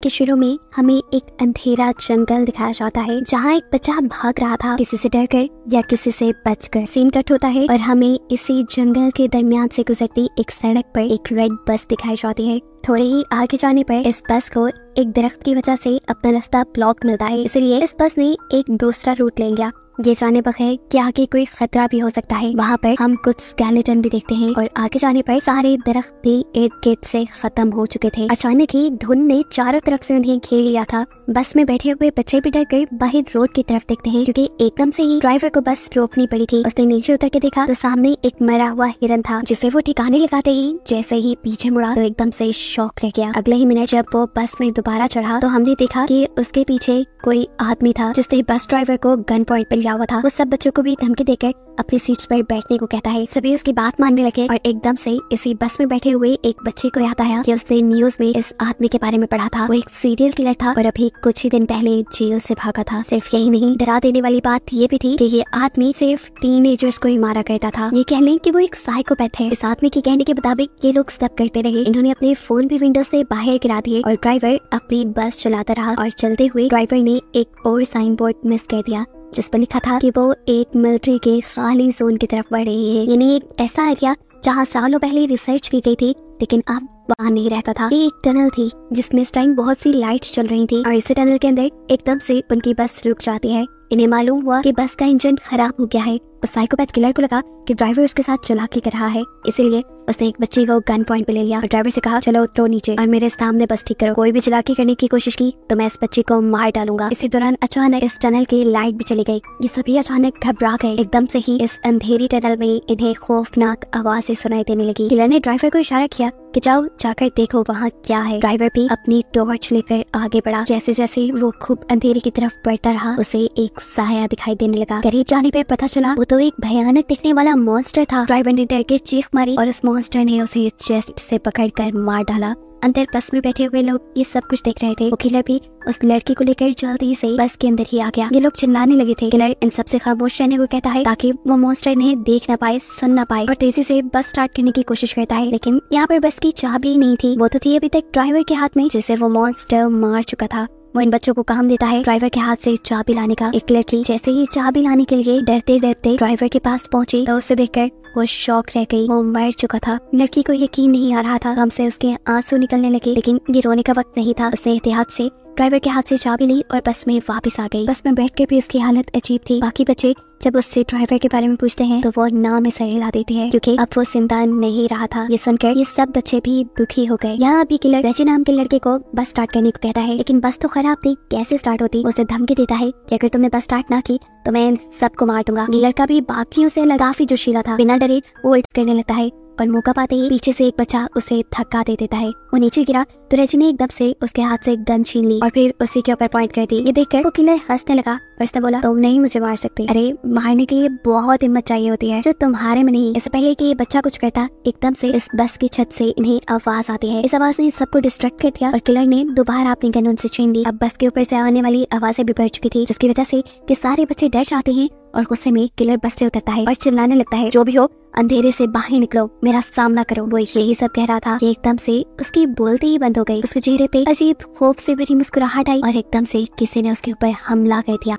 के शुरू में हमें एक अंधेरा जंगल दिखाया जाता है जहाँ एक बच्चा भाग रहा था किसी से डरकर या किसी से बचकर। सीन कट होता है और हमें इसी जंगल के दरमियान से गुजरती एक सड़क पर एक रेड बस दिखाई जाती है। थोड़े ही आगे जाने पर इस बस को एक दरख्त की वजह से अपना रास्ता ब्लॉक मिलता है, इसलिए इस बस ने एक दूसरा रूट ले लिया। ये जाने बगैर कि आगे कोई खतरा भी हो सकता है। वहाँ पर हम कुछ स्केलेटन भी देखते हैं और आगे जाने पर सारे दरख्त भी इर्द गिर्द से खत्म हो चुके थे। अचानक ही धुंध ने चारों तरफ से उन्हें घेर लिया था। बस में बैठे हुए बच्चे भी डरकर बाहर रोड की तरफ देखते हैं क्योंकि एकदम से ही ड्राइवर को बस रोकनी पड़ी थी। उसने नीचे उतर के देखा तो सामने एक मरा हुआ हिरन था, जिसे वो ठिकाने लगाते ही जैसे ही पीछे मुड़ा तो एकदम से शॉक रह गया। अगले ही मिनट जब वो बस में दोबारा चढ़ा तो हमने देखा कि उसके पीछे कोई आदमी था जिसने बस ड्राइवर को गन पॉइंट पर लिया हुआ था। वो सब बच्चों को भी धमकी देकर अपनी सीट्स पर बैठने को कहता है। सभी उसकी बात मानने लगे और एकदम से इसी बस में बैठे हुए एक बच्चे को याद आया कि उसने न्यूज में इस आदमी के बारे में पढ़ा था। वो एक सीरियल किलर था और अभी कुछ ही दिन पहले जेल से भागा था। सिर्फ यही नहीं, डरा देने वाली बात ये भी थी कि ये आदमी सिर्फ टीनेजर्स को ही मारा करता था। ये कह लें कि वो एक साइकोपैथ है। इस आदमी के कहने के मुताबिक ये लोग सब करते रहे। इन्होंने अपने फोन भी विंडो से बाहर गिरा दिए और ड्राइवर अपनी बस चलाता रहा और चलते हुए ड्राइवर ने एक और साइन बोर्ड मिस कर दिया जिस पर लिखा था कि वो एक मिलिट्री के खाली जोन की तरफ बढ़ रही है, यानी एक ऐसा एरिया जहाँ सालों पहले रिसर्च की गई थी लेकिन अब वहाँ नहीं रहता था। ये एक टनल थी जिसमें इस टाइम बहुत सी लाइट्स चल रही थी और इसी टनल के अंदर एकदम से उनकी बस रुक जाती है। इन्हें मालूम हुआ कि बस का इंजन खराब हो गया है। उस साइकोपैथ किलर को लगा कि ड्राइवर उसके साथ चालाकी कर रहा है, इसीलिए उसने एक बच्चे को गन पॉइंट पे ले लिया और ड्राइवर से कहा, चलो उतरो नीचे और मेरे सामने बस ठीक करो। कोई भी चालाकी करने की कोशिश की तो मैं इस बच्चे को मार डालूंगा। इसी दौरान अचानक इस टनल की लाइट भी चली गई। ये सभी अचानक घबरा गए। एकदम से ही इस अंधेरी टनल में इन्हें खौफनाक आवाजें सुनाई देने लगी। किलर ने ड्राइवर को इशारा किया कि जाओ जाकर देखो वहाँ क्या है। ड्राइवर भी अपनी टॉर्च लेकर आगे बढ़ा। जैसे जैसे वो खूब अंधेरे की तरफ बढ़ता रहा उसे एक साया दिखाई देने लगा। करीब जाने पे पता चला वो तो एक भयानक दिखने वाला मॉन्स्टर था। ड्राइवर ने डर के चीख मारी और उस मॉन्स्टर ने उसे चेस्ट से पकड़कर मार डाला। अंदर बस में बैठे हुए लोग ये सब कुछ देख रहे थे। वो किलर भी उस लड़की को लेकर जल्दी से बस के अंदर ही आ गया। ये लोग चिल्लाने लगे थे। किलर इन सब से खामोश रहने को कहता है ताकि वो मॉन्स्टर इन्हें देख ना पाए, सुन ना पाए और तेजी से बस स्टार्ट करने की कोशिश करता है। लेकिन यहाँ पर बस की चाबी नहीं थी, वो तो थी अभी तक ड्राइवर के हाथ में जिसे वो मॉन्स्टर मार चुका था। वो इन बच्चों को काम देता है ड्राइवर के हाथ से चाबी लाने का। एक लड़की जैसे ही चाबी लाने के लिए डरते डरते ड्राइवर के पास पहुंची तो उसे देखकर वो शॉक रह गई। वो मर चुका था। लड़की को यकीन नहीं आ रहा था। गम से उसके आंसू निकलने लगे, लेकिन ये रोने का वक्त नहीं था। उसने एहतियात से ड्राइवर के हाथ से चाबी ली और बस में वापस आ गई। बस में बैठकर भी उसकी हालत अजीब थी। बाकी बच्चे जब उससे ड्राइवर के बारे में पूछते हैं तो वो नाम में सर हिला देती है क्योंकि अब वो जिंदा नहीं रहा था। ये सुनकर ये सब बच्चे भी दुखी हो गए। यहाँ अभी किलर रेजी नाम के लड़के को बस स्टार्ट करने को कहता है, लेकिन बस तो खराब थी, कैसे स्टार्ट होती। उसे धमकी देता है कि अगर तुमने बस स्टार्ट ना की तो मैं इन सबको मार दूंगा। ये लड़का भी बाकियों से काफी जोशीला था। बिना डरे वो उल्ट करने लगता है और मौका पाते ही पीछे से एक बच्चा उसे धक्का दे देता है। वो नीचे गिरा तो रेजी ने एकदम से उसके हाथ से गन छीन ली और फिर उसी के ऊपर पॉइंट कर दी। ये देखकर वो किलर हंसने लगा और उसने बोला, तुम नहीं मुझे मार सकते। अरे मारने के लिए बहुत हिम्मत चाहिए होती है जो तुम्हारे में नहीं। इससे पहले कि ये बच्चा कुछ करता एकदम से इस बस की छत से इन्हें आवाज आती है। इस आवाज ने सबको डिस्ट्रैक्ट कर दिया और किलर ने दोबारा अपनी गन उनसे छीन ली। अब बस के ऊपर से आने वाली आवाजें भी बढ़ चुकी थी जिसकी वजह से कि सारे बच्चे डर जाते हैं और गुस्से में किलर बस से उतरता है और चिल्लाने लगता है, जो भी हो अंधेरे से बाहर निकलो, मेरा सामना करो। वो यही सब कह रहा था कि एकदम से उसकी बोलती ही बंद हो गई। उसके चेहरे पे अजीब खौफ से भरी मुस्कुराहट आई और एकदम से किसी ने उसके ऊपर हमला कर दिया।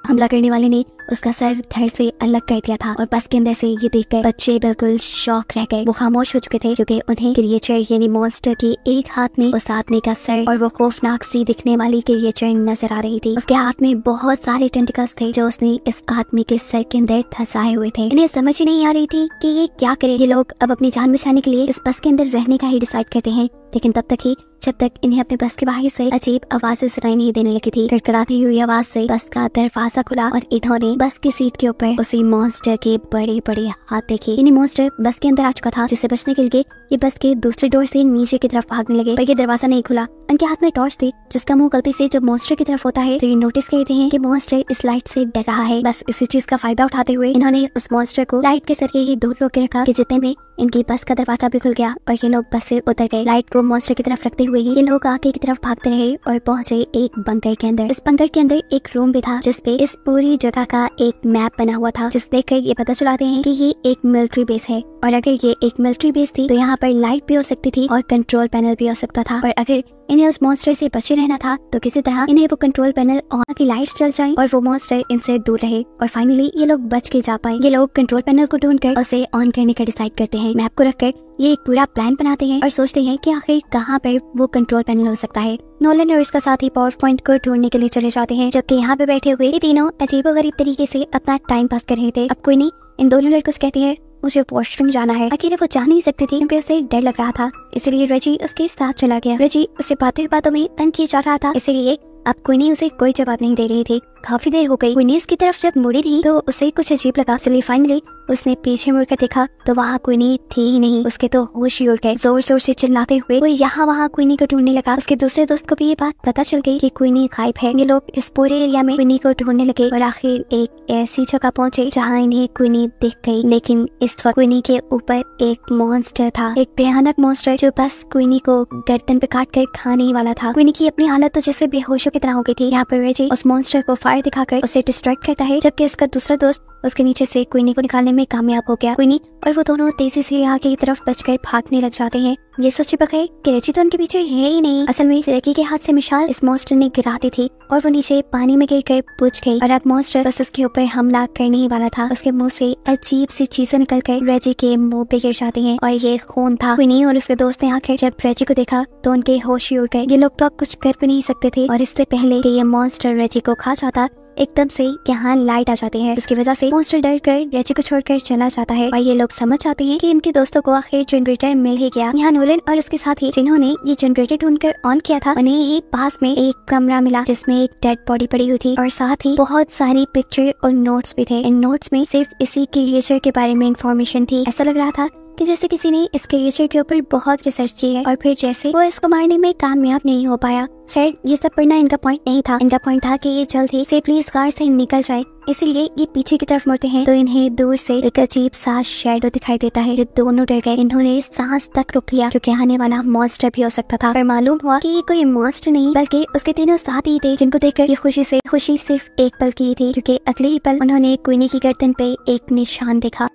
हमला करने वाले ने उसका सर धड़ से अलग कर दिया था और बस के अंदर से ये देखकर बच्चे बिल्कुल शॉक रह गए। वो खामोश हो चुके थे क्योंकि उन्हें क्रिएचर यानी मॉन्स्टर के एक हाथ में उस आदमी का सर और वो खौफनाक सी दिखने वाली क्रिएचर नजर आ रही थी। उसके हाथ में बहुत सारे टेंटिकल्स थे जो उसने इस आदमी के सर के अंदर धंसाए हुए थे। इन्हें समझ ही नहीं आ रही थी कि ये क्या करे। ये लोग अब अपनी जान बचाने के लिए इस बस के अंदर रहने का ही डिसाइड करते हैं, लेकिन तब तक ही जब तक इन्हें अपने बस के बाहर से अजीब आवाजें सुनाई नहीं देने लगी थी। कड़कड़ाती हुई आवाज से बस का दरवाजा खुला और इन्होंने बस की सीट के ऊपर उसी मॉन्स्टर के बड़े बड़े हाथ देखे। इन्हें मॉन्स्टर बस के अंदर आ चुका था, जिससे बचने के लिए ये बस के दूसरे डोर से नीचे की तरफ भागने लगे, पर ये दरवाजा नहीं खुला। उनके हाथ में टॉर्च थी जिसका मुंह गलती से जब मॉन्स्टर की तरफ होता है तो ये नोटिस करते हैं कि मॉन्स्टर इस लाइट से डर रहा है। बस इसी चीज का फायदा उठाते हुए इन्होंने उस मॉन्स्टर को लाइट के जरिए ही दूर रोक के रखा कि जितने में इनकी बस का दरवाजा भी खुल गया और ये लोग बस से उतर गए। लाइट को मॉन्स्टर की तरफ रखते हुए ये लोग आगे की तरफ भागते रहे और पहुंचे एक बंकर के अंदर। इस बंकर के अंदर एक रूम भी था जिसपे इस पूरी जगह का एक मैप बना हुआ था, जिस देखकर ये पता चलाते हैं कि ये एक मिलिट्री बेस है और अगर ये एक मिलिट्री बेस थी तो यहाँ पर लाइट भी हो सकती थी और कंट्रोल पैनल भी हो सकता था। और अगर इन्हें उस मॉन्स्टर से बचे रहना था तो किसी तरह इन्हें वो कंट्रोल पैनल ऑन की लाइट्स जल जाएं और वो मॉन्स्टर इनसे दूर रहे और फाइनली ये लोग बच के जा पाए। ये लोग कंट्रोल पैनल को ढूंढकर उसे ऑन करने का डिसाइड करते हैं। मैप को रखकर ये एक पूरा प्लान बनाते हैं और सोचते हैं कि आखिर कहाँ पर वो कंट्रोल पैनल हो सकता है। नोलन और उसका साथी पावर पॉइंट को ढूंढने के लिए चले जाते हैं, जबकि यहाँ पे बैठे हुए ये तीनों अजीबोगरीब तरीके से अपना टाइम पास कर रहे थे। अब कोई नहीं इन दोनों लड़कों से कहती है मुझे वॉशरूम जाना है। अकेले वो जा नहीं सकती थी क्योंकि उसे डर लग रहा था, इसलिए रेजी उसके साथ चला गया। रेजी उसे बातों में तंग किया जा रहा था, इसीलिए अब क्वीनी उसे कोई जवाब नहीं दे रही थी। काफी देर हो गई। क्वीनी उसकी तरफ जब मुड़ी थी तो उसे कुछ अजीब लगा, इसलिए फाइनली उसने पीछे मुड़कर देखा तो वहाँ क्वीनी थी ही नहीं। उसके तो होश ही उड़ गए। जोर जोर से चिल्लाते हुए वो यहाँ वहाँ क्वीनी को ढूंढने लगा। उसके दूसरे दोस्त को भी ये बात पता चल गई कि क्वीनी गायब है। ये लोग इस पूरे एरिया में क्वीनी को ढूंढने लगे और आखिर एक ऐसी जगह पहुँचे जहाँ इन्हें क्वीनी दिख गई। लेकिन इस वक्त क्वीनी के ऊपर एक मॉन्स्टर था, एक भयानक मॉन्स्टर जो बस क्वीनी को गर्दन पे काट कर खाने ही वाला था। क्वीनी की अपनी हालत तो जैसे बेहोशों की तरह हो गई थी। यहाँ पर रेजी उस मॉन्स्टर को फायर दिखाकर उसे डिस्ट्रैक्ट करता है, जबकि उसका दूसरा दोस्त उसके नीचे से क्वीनी को निकालने में कामयाब हो गया। क्वीनी और वो दोनों तेजी से आगे की तरफ बचकर भागने लग जाते हैं। ये सोचे बगैर कि रेजी तो उनके पीछे है ही नहीं। असल में रेकी के हाथ से मिसाल इस मॉन्स्टर ने गिरा दी थी और वो नीचे पानी में गिरकर बुझ गई और अब मॉन्स्टर बस उसके ऊपर हमला करने ही वाला था। उसके मुंह से अजीब सी चीजें निकलकर रेजी के मुंह पे गिर जाती हैं और ये खून था। क्वीनी और उसके दोस्त ने आकर जब रेजी को देखा तो उनके होश ही उड़ गए। ये लोग तो अब कुछ कर भी नहीं सकते थे और इससे पहले कि ये मॉन्स्टर रेजी को खा जाता एकदम से यहाँ लाइट आ जाती है, जिसकी वजह से मॉन्स्टर डर कर रेजी को छोड़कर चला जाता है और ये लोग समझ जाते हैं कि इनके दोस्तों को आखिर जनरेटर मिल ही गया। यहाँ नोलन और उसके साथी जिन्होंने ये जनरेटर ढूंढकर ऑन किया था उन्हें ही पास में एक कमरा मिला जिसमें एक डेड बॉडी पड़ी हुई थी और साथ ही बहुत सारी पिक्चर और नोट्स भी थे। इन नोट्स में सिर्फ इसी क्रिएचर के बारे में इंफॉर्मेशन थी। ऐसा लग रहा था कि जैसे किसी ने इस क्रिएचर के ऊपर बहुत रिसर्च की है और फिर जैसे वो इसको मारने में कामयाब नहीं हो पाया। खैर ये सब पढ़ना इनका पॉइंट नहीं था। इनका पॉइंट था कि ये जल्द ही सेफली इस कार से निकल जाए, इसीलिए ये पीछे की तरफ मुड़ते हैं तो इन्हें दूर से एक अजीब सा शैडो दिखाई देता है। ये दोनों डर गए। इन्होंने सांस तक रोक लिया क्योंकि आने वाला मॉन्स्टर भी हो सकता था। पर मालूम हुआ कि ये कोई मॉन्स्टर नहीं बल्कि उसके तीनों साथी थे, जिनको देखकर ये खुशी सिर्फ एक पल की थी क्योंकि अगले ही पल उन्होंने क्वीनी की गर्दन पे एक निशान देखा।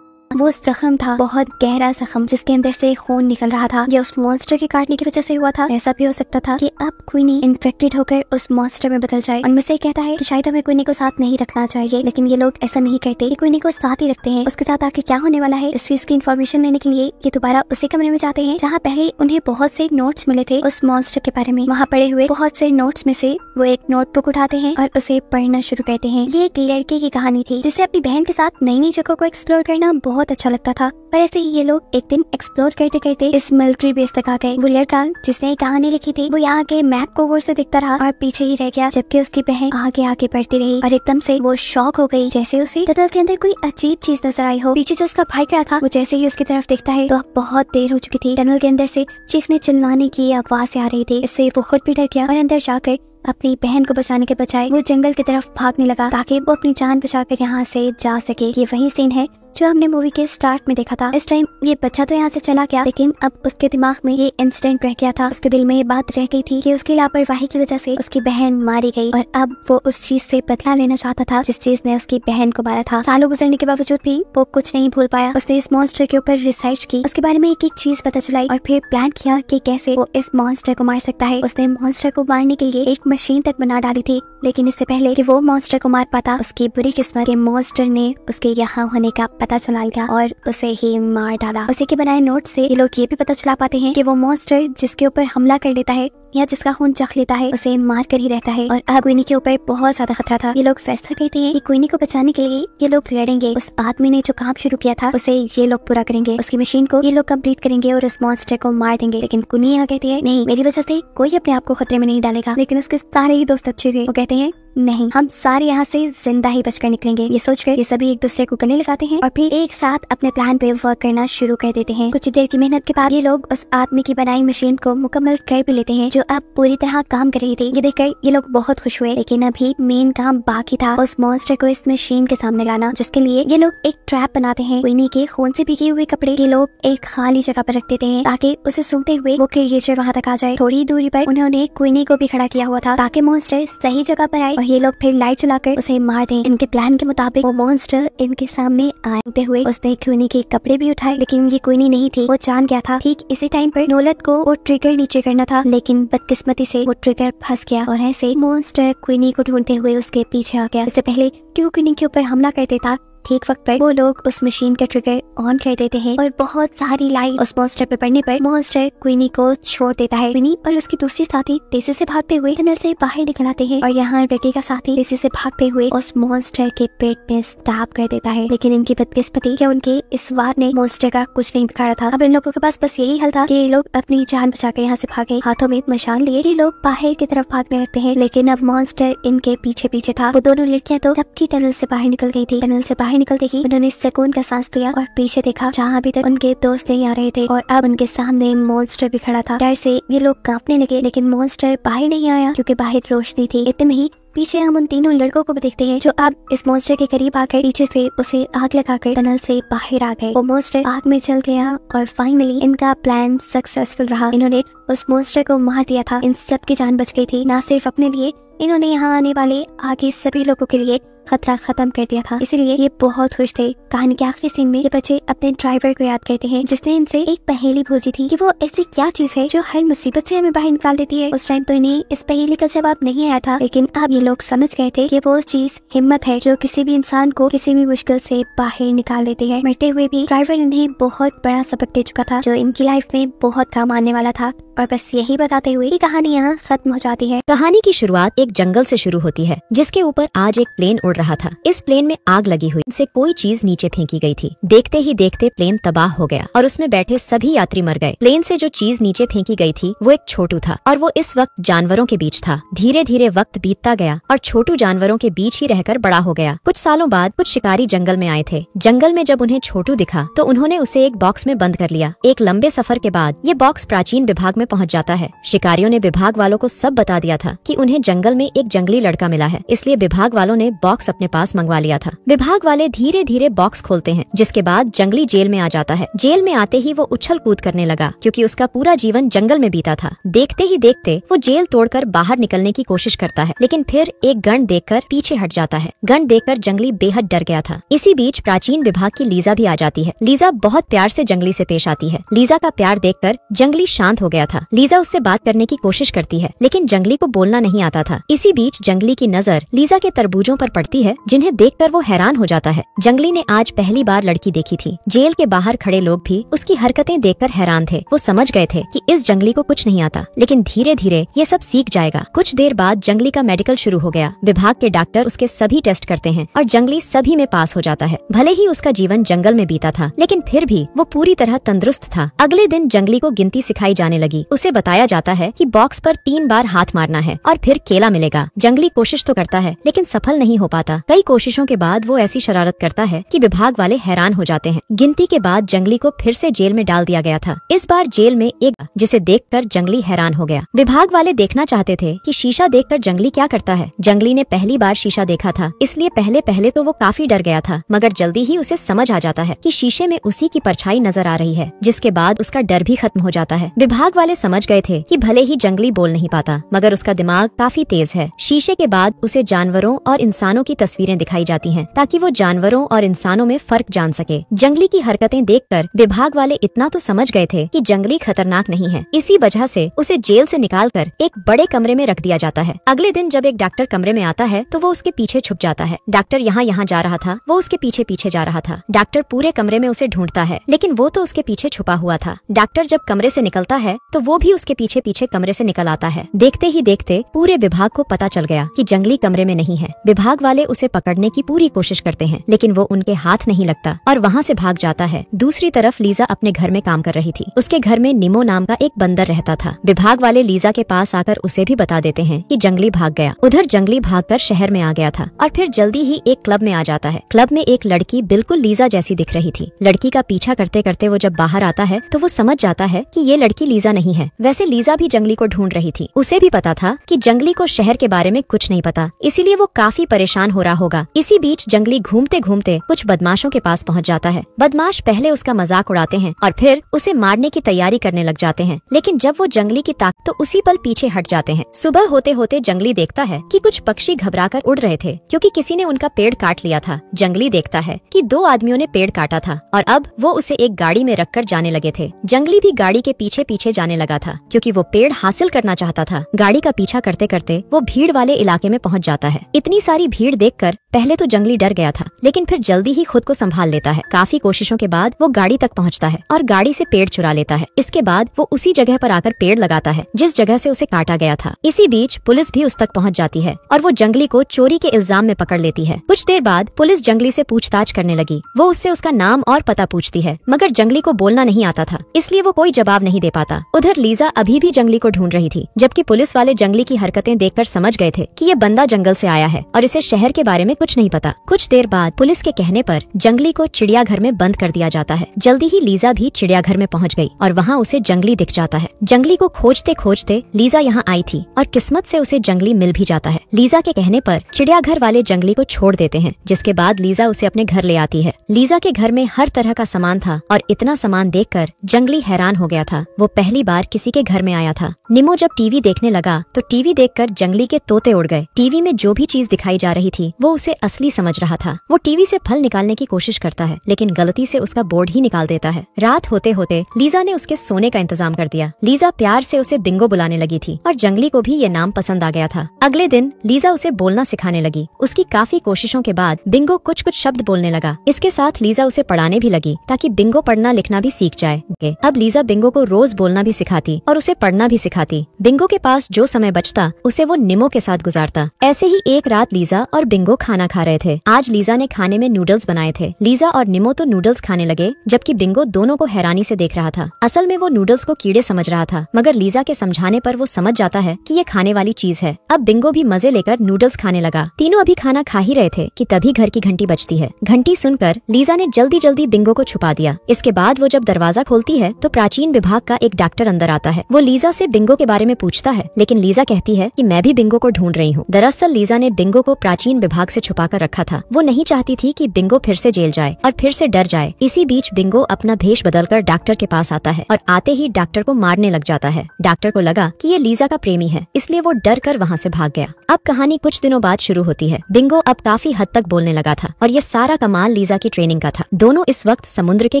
वो जख्म था, बहुत गहरा जख्म जिसके अंदर से खून निकल रहा था। ये उस मॉन्स्टर के काटने की वजह से हुआ था। ऐसा भी हो सकता था कि अब क्वीनी इन्फेक्टेड होकर उस मॉन्स्टर में बदल जाए। उनमें से कहता है कि शायद हमें क्वीनी को साथ नहीं रखना चाहिए, लेकिन ये लोग ऐसा नहीं करते। ये क्वीनी को साथ ही रखते हैं। उसके साथ आके क्या होने वाला है इस चीज की इन्फॉर्मेशन लेने के लिए ये दोबारा उसी कमरे में जाते हैं जहाँ पहले उन्हें बहुत से नोट्स मिले थे उस मॉन्स्टर के बारे में। वहाँ पड़े हुए बहुत से नोट्स में से वो एक नोटबुक उठाते हैं और उसे पढ़ना शुरू करते हैं। ये एक लड़के की कहानी थी जिसे अपनी बहन के साथ नई नई जगहों को एक्सप्लोर करना बहुत अच्छा लगता था। पर ऐसे ही ये लोग एक दिन एक्सप्लोर करते करते इस मिलिट्री बेस तक आ गए। वो लड़का जिसने ये कहानी लिखी थी वो यहाँ के मैप को गौर से देखता रहा और पीछे ही रह गया, जबकि उसकी बहन आगे आगे बढ़ती रही और एकदम से वो शॉक हो गई जैसे उसे टनल के अंदर कोई अजीब चीज नजर आई हो। पीछे जो उसका भाई खड़ा था वो जैसे ही उसकी तरफ देखता है तो बहुत देर हो चुकी थी। टनल के अंदर से चीखने चिल्लाने की आवाज आ रही थी। इससे वो खुद भी डर गया और अंदर जाकर अपनी बहन को बचाने के बजाय वो जंगल की तरफ भागने लगा ताकि वो अपनी जान बचाकर यहाँ से जा सके। ये वही सीन है जो हमने मूवी के स्टार्ट में देखा था। इस टाइम ये बच्चा तो यहाँ से चला गया, लेकिन अब उसके दिमाग में ये इंसिडेंट रह गया था। उसके दिल में ये बात रह गई थी कि उसकी लापरवाही की वजह से उसकी बहन मारी गई और अब वो उस चीज से बदला लेना चाहता था जिस चीज ने उसकी बहन को मारा था। सालों गुजरने के बावजूद भी वो कुछ नहीं भूल पाया। उसने इस मॉन्स्टर के ऊपर रिसर्च की, उसके बारे में एक एक चीज पता चलाई और फिर प्लान किया कि कैसे वो इस मॉन्स्टर को मार सकता है। उसने मॉन्स्टर को मारने के लिए एक मशीन तक बना डाली थी, लेकिन इससे पहले कि वो मॉन्स्टर को मार पाता उसकी बुरी किस्मत के मॉन्स्टर ने उसके यहाँ होने का पता चला लिया और उसे ही मार डाला। उसी के बनाए नोट से ये लोग ये भी पता चला पाते हैं कि वो मॉन्स्टर जिसके ऊपर हमला कर लेता है या जिसका खून चख लेता है उसे मार कर ही रहता है और अब क्वीनी के ऊपर बहुत ज्यादा खतरा था। ये लोग फैसला करते हैं कि क्वीनी को बचाने के लिए ये लोग लड़ेंगे। उस आदमी ने जो काम शुरू किया था उसे ये लोग पूरा करेंगे, उसकी मशीन को ये लोग कंप्लीट करेंगे और उस मॉन्स्टर को मार देंगे। लेकिन क्वीनी यहाँ कहती है नहीं, मेरी वजह से कोई अपने आप को खतरे में नहीं डालेगा। लेकिन उसके सारे ही दोस्त अच्छे थे। वो कहते हैं नहीं, हम सारे यहाँ से जिंदा ही बचकर निकलेंगे। ये सोचकर ये सभी एक दूसरे को गले लगाते हैं और फिर एक साथ अपने प्लान पे वर्क करना शुरू कर देते हैं। कुछ देर की मेहनत के बाद ये लोग उस आदमी की बनाई मशीन को मुकम्मल कर भी लेते हैं, जो अब पूरी तरह काम कर रही थी। ये देखकर ये लोग बहुत खुश हुए, लेकिन अभी मेन काम बाकी था, उस मॉन्स्टर को इस मशीन के सामने लाना, जिसके लिए ये लोग एक ट्रैप बनाते हैं। क्वीनी के खून से भीगे हुए कपड़े ये लोग एक खाली जगह पर रख देते हैं ताकि उसे सूंघते हुए वो क्रिएचर वहाँ तक आ जाए। थोड़ी दूरी पर उन्होंने क्वीनी को भी खड़ा किया हुआ था ताकि मॉन्स्टर सही जगह पर आए और ये लोग फिर लाइट चलाकर उसे मार दें। इनके प्लान के मुताबिक वो मॉन्स्टर इनके सामने आते हुए उसने क्वीनी के कपड़े भी उठाए, लेकिन ये क्वीनी नहीं थी, वो जान गया था। ठीक इसी टाइम पर नोलत को वो ट्रिगर नीचे करना था, लेकिन बदकिस्मती से वो ट्रिगर फंस गया और ऐसे मॉन्स्टर क्वीनी को ढूंढते हुए उसके पीछे आ गया। इससे पहले क्यों क्वीनी के ऊपर हमला कर देता, ठीक वक्त पर वो लोग उस मशीन का ट्रिगर ऑन कर देते हैं और बहुत सारी लाइट उस मॉन्स्टर पे पड़ने पर मॉन्स्टर क्वीनी को छोड़ देता है। क्वीनी और उसकी दूसरी साथी तेजी से भागते हुए टनल से बाहर निकल आते हैं और यहाँ बेटी का साथी तेजी से भागते हुए उस मॉन्स्टर के पेट में स्टैब कर देता है, लेकिन इनकी बदकिस्मती कि उनके इस वार ने मॉन्स्टर का कुछ नहीं बिगाड़ा था। अब इन लोगों के पास बस यही हल था कि ये लोग अपनी जान बचाकर यहाँ से भागे। हाथों में मशाल लिए ये लोग बाहर की तरफ भागने लगते हैं, लेकिन अब मॉन्स्टर इनके पीछे पीछे था। वो दोनों लड़कियां तो कब की टनल से बाहर निकल गई थी। टनल से बाहर निकलते ही उन्होंने सुकून का सांस लिया और पीछे देखा जहाँ अभी तक उनके दोस्त नहीं आ रहे थे और अब उनके सामने मॉन्स्टर भी खड़ा था। डर से ये लोग कांपने लगे, लेकिन मॉन्स्टर बाहर नहीं आया क्योंकि बाहर रोशनी थी। इतने में ही पीछे हम उन तीनों लड़कों को भी देखते हैं जो अब इस मॉन्स्टर के करीब आकर पीछे से उसे आग लगाकर टनल से बाहर आ गए। वो मॉन्स्टर आग में जल गया और फाइनली इनका प्लान सक्सेसफुल रहा। इन्होंने उस मॉन्स्टर को मार दिया था। इन सब की जान बच गई थी, ना सिर्फ अपने लिए, इन्होंने यहाँ आने वाले आगे सभी लोगों के लिए खतरा खत्म कर दिया था। इसीलिए ये बहुत खुश थे। कहानी के आखिरी सीन में ये बच्चे अपने ड्राइवर को याद करते हैं जिसने इनसे एक पहेली पूछी थी कि वो ऐसी क्या चीज है जो हर मुसीबत से हमें बाहर निकाल देती है। उस टाइम तो इन्हें इस पहेली का जवाब नहीं आया था, लेकिन अब ये लोग समझ गए थे कि वो चीज हिम्मत है जो किसी भी इंसान को किसी भी मुश्किल से बाहर निकाल देती है। मरते हुए भी ड्राइवर इन्हें बहुत बड़ा सबक दे चुका था जो इनकी लाइफ में बहुत काम आने वाला था। और बस यही बताते हुए ये कहानी यहाँ खत्म हो जाती है। कहानी की शुरुआत एक जंगल से शुरू होती है जिसके ऊपर आज एक प्लेन उड़ रहा था। इस प्लेन में आग लगी हुई से कोई चीज नीचे फेंकी गई थी। देखते ही देखते प्लेन तबाह हो गया और उसमें बैठे सभी यात्री मर गए। प्लेन से जो चीज नीचे फेंकी गई थी वो एक छोटू था और वो इस वक्त जानवरों के बीच था। धीरे धीरे वक्त बीतता गया और छोटू जानवरों के बीच ही रहकर बड़ा हो गया। कुछ सालों बाद कुछ शिकारी जंगल में आए थे। जंगल में जब उन्हें छोटू दिखा तो उन्होंने उसे एक बॉक्स में बंद कर लिया। एक लंबे सफर के बाद ये बॉक्स प्राचीन विभाग में पहुंच जाता है। शिकारियों ने विभाग वालों को सब बता दिया था कि उन्हें जंगल में एक जंगली लड़का मिला है, इसलिए विभाग वालों ने बॉक्स अपने पास मंगवा लिया था। विभाग वाले धीरे धीरे बॉक्स खोलते हैं, जिसके बाद जंगली जेल में आ जाता है। जेल में आते ही वो उछल कूद करने लगा क्योंकि उसका पूरा जीवन जंगल में बीता था। देखते ही देखते वो जेल तोड़कर बाहर निकलने की कोशिश करता है, लेकिन फिर एक गण देखकर पीछे हट जाता है। गण देखकर जंगली बेहद डर गया था। इसी बीच प्राचीन विभाग की लीजा भी आ जाती है। लीजा बहुत प्यार से जंगली से पेश आती है। लीजा का प्यार देखकर जंगली शांत हो गया था। लीजा उससे बात करने की कोशिश करती है, लेकिन जंगली को बोलना नहीं आता था। इसी बीच जंगली की नजर लीजा के तरबूजों पर पड़ती है, जिन्हें देखकर वो हैरान हो जाता है। जंगली ने आज पहली बार लड़की देखी थी। जेल के बाहर खड़े लोग भी उसकी हरकतें देखकर हैरान थे। वो समझ गए थे कि इस जंगली को कुछ नहीं आता, लेकिन धीरे धीरे ये सब सीख जाएगा। कुछ देर बाद जंगली का मेडिकल शुरू हो गया। विभाग के डॉक्टर उसके सभी टेस्ट करते हैं और जंगली सभी में पास हो जाता है। भले ही उसका जीवन जंगल में बीता था, लेकिन फिर भी वो पूरी तरह तंदुरुस्त था। अगले दिन जंगली को गिनती सिखाई जाने लगी। उसे बताया जाता है कि बॉक्स पर 3 बार हाथ मारना है और फिर केला मिलेगा। जंगली कोशिश तो करता है, लेकिन सफल नहीं हो पाता। कई कोशिशों के बाद वो ऐसी शरारत करता है कि विभाग वाले हैरान हो जाते हैं। गिनती के बाद जंगली को फिर से जेल में डाल दिया गया था। इस बार जेल में एक जिसे देखकर जंगली हैरान हो गया। विभाग वाले देखना चाहते थे कि शीशा देखकर जंगली क्या करता है। जंगली ने पहली बार शीशा देखा था, इसलिए पहले तो वो काफी डर गया था, मगर जल्दी ही उसे समझ आ जाता है कि शीशे में उसी की परछाई नजर आ रही है, जिसके बाद उसका डर भी खत्म हो जाता है। विभाग वाले समझ गए थे कि भले ही जंगली बोल नहीं पाता, मगर उसका दिमाग काफी तेज है। शीशे के बाद उसे जानवरों और इंसानों की तस्वीरें दिखाई जाती हैं, ताकि वो जानवरों और इंसानों में फर्क जान सके। जंगली की हरकतें देखकर विभाग वाले इतना तो समझ गए थे कि जंगली खतरनाक नहीं है। इसी वजह से उसे जेल से निकालकर एक बड़े कमरे में रख दिया जाता है। अगले दिन जब एक डॉक्टर कमरे में आता है तो वो उसके पीछे छुप जाता है। डॉक्टर यहाँ जा रहा था, वो उसके पीछे पीछे जा रहा था। डॉक्टर पूरे कमरे में उसे ढूंढता है, लेकिन वो तो उसके पीछे छुपा हुआ था। डॉक्टर जब कमरे से निकलता है तो वो भी उसके पीछे पीछे कमरे से निकल आता है। देखते ही देखते पूरे विभाग को पता चल गया कि जंगली कमरे में नहीं है। विभाग वाले उसे पकड़ने की पूरी कोशिश करते हैं, लेकिन वो उनके हाथ नहीं लगता और वहाँ से भाग जाता है। दूसरी तरफ लीजा अपने घर में काम कर रही थी। उसके घर में निमो नाम का एक बंदर रहता था। विभाग वाले लीजा के पास आकर उसे भी बता देते हैं कि जंगली भाग गया। उधर जंगली भागकर शहर में आ गया था और फिर जल्दी ही एक क्लब में आ जाता है। क्लब में एक लड़की बिल्कुल लीजा जैसी दिख रही थी। लड़की का पीछा करते करते वो जब बाहर आता है तो वो समझ जाता है कि ये लड़की लीजा नहीं है। वैसे लीजा भी जंगली को ढूंढ रही थी। उसे भी पता था कि जंगली को शहर के बारे में कुछ नहीं पता, इसीलिए वो काफी परेशान हो रहा होगा। इसी बीच जंगली घूमते घूमते कुछ बदमाशों के पास पहुंच जाता है। बदमाश पहले उसका मजाक उड़ाते हैं और फिर उसे मारने की तैयारी करने लग जाते हैं, लेकिन जब वो जंगली की ताकत तो उसी पल पीछे हट जाते हैं। सुबह होते होते जंगली देखता है कि कुछ पक्षी घबराकर उड़ रहे थे क्योंकि किसी ने उनका पेड़ काट लिया था। जंगली देखता है कि 2 आदमियों ने पेड़ काटा था और अब वो उसे एक गाड़ी में रखकर जाने लगे थे। जंगली भी गाड़ी के पीछे पीछे जाने लगा था क्योंकि वो पेड़ हासिल करना चाहता था। गाड़ी का पीछा करते करते वो भीड़ वाले इलाके में पहुंच जाता है। इतनी सारी भीड़ देखकर पहले तो जंगली डर गया था, लेकिन फिर जल्दी ही खुद को संभाल लेता है। काफी कोशिशों के बाद वो गाड़ी तक पहुंचता है और गाड़ी से पेड़ चुरा लेता है। इसके बाद वो उसी जगह पर आकर पेड़ लगाता है जिस जगह से उसे काटा गया था। इसी बीच पुलिस भी उस तक पहुंच जाती है और वो जंगली को चोरी के इल्जाम में पकड़ लेती है। कुछ देर बाद पुलिस जंगली से पूछताछ करने लगी। वो उससे उसका नाम और पता पूछती है, मगर जंगली को बोलना नहीं आता था, इसलिए वो कोई जवाब नहीं दे पाता। उधर लीजा अभी भी जंगली को ढूंढ रही थी, जबकि पुलिस वाले जंगली की हरकतें देखकर समझ गए थे कि ये बंदा जंगल से आया है और इसे शहर के बारे में कुछ नहीं पता। कुछ देर बाद पुलिस के कहने पर जंगली को चिड़ियाघर में बंद कर दिया जाता है। जल्दी ही लीजा भी चिड़ियाघर में पहुंच गई और वहाँ उसे जंगली दिख जाता है। जंगली को खोजते खोजते लीजा यहाँ आई थी और किस्मत से उसे जंगली मिल भी जाता है। लीजा के कहने पर चिड़ियाघर वाले जंगली को छोड़ देते हैं, जिसके बाद लीजा उसे अपने घर ले आती है। लीजा के घर में हर तरह का सामान था और इतना सामान देखकर जंगली हैरान हो गया था। वो पहली बार किसी के घर में आया था। निमो जब टीवी देखने लगा तो टीवी देखकर जंगली के तोते उड़ गए। टीवी में जो भी चीज दिखाई जा रही थी वो उसे असली समझ रहा था। वो टीवी से फल निकालने की कोशिश करता है, लेकिन गलती से उसका बोर्ड ही निकाल देता है। रात होते होते लीजा ने उसके सोने का इंतजाम कर दिया। लीजा प्यार से उसे बिंगो बुलाने लगी थी और जंगली को भी ये नाम पसंद आ गया था। अगले दिन लीजा उसे बोलना सिखाने लगी। उसकी काफी कोशिशों के बाद बिंगो कुछ कुछ शब्द बोलने लगा। इसके साथ लीजा उसे पढ़ाने भी लगी ताकि बिंगो पढ़ना लिखना भी सीख जाए। अब लीजा बिंगो को रोज बोलना भी सिखाती और उसे पढ़ना भी सिखाती। बिंगो के पास जो समय बचता उसे वो निमो के साथ गुजारता। ऐसे ही एक रात लीजा और बिंगो खाना खा रहे थे। आज लीजा ने खाने में नूडल्स बनाए थे। लीजा और निमो तो नूडल्स खाने लगे, जबकि बिंगो दोनों को हैरानी से देख रहा था। असल में वो नूडल्स को कीड़े समझ रहा था, मगर लीजा के समझाने पर वो समझ जाता है कि ये खाने वाली चीज है। अब बिंगो भी मजे लेकर नूडल्स खाने लगा। तीनों अभी खाना खा ही रहे थे कि तभी घर की घंटी बजती है। घंटी सुनकर लीजा ने जल्दी जल्दी बिंगो को छुपा दिया। इसके बाद वो जब दरवाजा खोलती है तो प्राचीन विभाग का एक डॉक्टर अंदर आता है। वो लीजा से बिंगो के बारे में पूछता है, लेकिन लीजा कहती है कि मैं भी बिंगो को ढूंढ रही हूँ। दरअसल लीजा ने बिंगो को प्राचीन विभाग से छुपा कर रखा था। वो नहीं चाहती थी कि बिंगो फिर से जेल जाए और फिर से डर जाए। इसी बीच बिंगो अपना भेष बदलकर डॉक्टर के पास आता है और आते ही डॉक्टर को मारने लग जाता है। डॉक्टर को लगा कि ये लीजा का प्रेमी है, इसलिए वो डर कर वहाँ से भाग गया। अब कहानी कुछ दिनों बाद शुरू होती है। बिंगो अब काफी हद तक बोलने लगा था और ये सारा कमाल लीजा की ट्रेनिंग का था। दोनों इस वक्त समुद्र के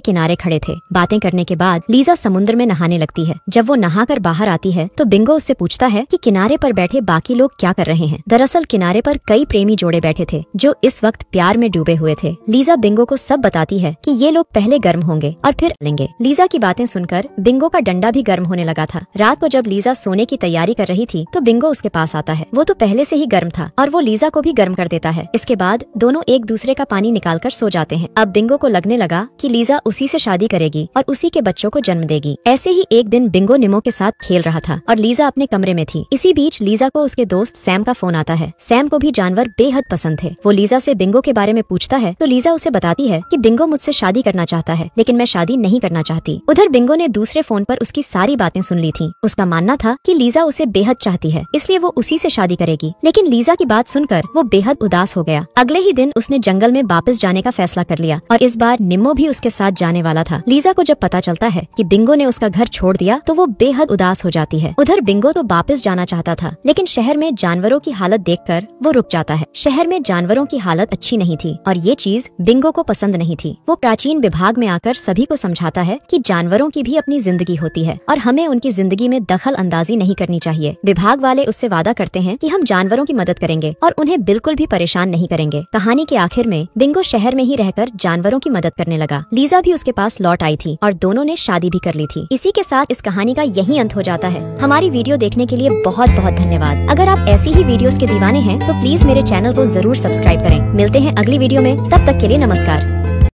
किनारे खड़े थे। बातें करने के बाद लीजा समुद्र में नहाने लगती है। जब वो नहाकर बाहर आती है तो बिंगो उससे पूछता है कि किनारे पर बैठे बाकी लोग क्या कर रहे हैं। दरअसल किनारे पर कई प्रेमी जोड़े बैठे थे जो इस वक्त प्यार में डूबे हुए थे। लीजा बिंगो को सब बताती है कि ये लोग पहले गर्म होंगे और फिर लेंगे। लीजा की बातें सुनकर बिंगो का डंडा भी गर्म होने लगा था। रात को जब लीजा सोने की तैयारी कर रही थी तो बिंगो उसके पास आता है। वो तो पहले से ही गर्म था और वो लीजा को भी गर्म कर देता है। इसके बाद दोनों एक दूसरे का पानी निकालकर सो जाते हैं। अब बिंगो को लगने लगा कि लीजा उसी से शादी करेगी और उसी के बच्चों को जन्म देगी। ऐसे ही एक दिन बिंगो निमो के साथ खेल रहा था और लीजा अपने कमरे में थी। इसी बीच लीजा को उसके दोस्त सैम का फोन आता है। सैम को भी जानवर बेहद पसंद थे। वो लीजा से बिंगो के बारे में पूछता है तो लीजा उसे बताती है कि बिंगो मुझसे शादी करना चाहता है, लेकिन मैं शादी नहीं करना चाहती। उधर बिंगो ने दूसरे फोन पर उसकी सारी बातें सुन ली थी। उसका मानना था कि लीजा उसे बेहद चाहती है, इसलिए वो उसी से शादी करेगी। लेकिन लीजा की बात सुनकर वो बेहद उदास हो गया। अगले ही दिन उसने जंगल में वापस जाने का फैसला कर लिया और इस बार निम्मो भी उसके साथ जाने वाला था। लीजा को जब पता चलता है कि बिंगो ने उसका घर छोड़ दिया तो वो बेहद उदास हो जाती है। उधर बिंगो तो वापस जाना चाहता था, लेकिन शहर में जानवरों की हालत देखकर वो रुक जाता है। शहर में जानवरों की हालत अच्छी नहीं थी और ये चीज बिंगो को पसंद नहीं थी। वो प्राचीन विभाग में आकर सभी को समझाता है कि जानवरों की भी अपनी जिंदगी होती है और हमें उनकी जिंदगी में दखल अंदाजी नहीं करनी चाहिए। विभाग वाले उससे वादा करते हैं कि हम जानवरों की मदद करेंगे और उन्हें बिल्कुल भी परेशान नहीं करेंगे। कहानी के आखिर में बिंगो शहर में ही रहकर जानवरों की मदद करने लगा। लीजा भी उसके पास लौट आई थी और दोनों ने शादी भी कर ली थी। इसी के साथ इस कहानी का यही अंत हो जाता है। हमारी वीडियो देखने के लिए बहुत बहुत धन्यवाद। अगर आप ऐसी ही वीडियोस के दीवाने हैं तो प्लीज मेरे चैनल को जरूर सब्सक्राइब करें। मिलते हैं अगली वीडियो में, तब तक के लिए नमस्कार।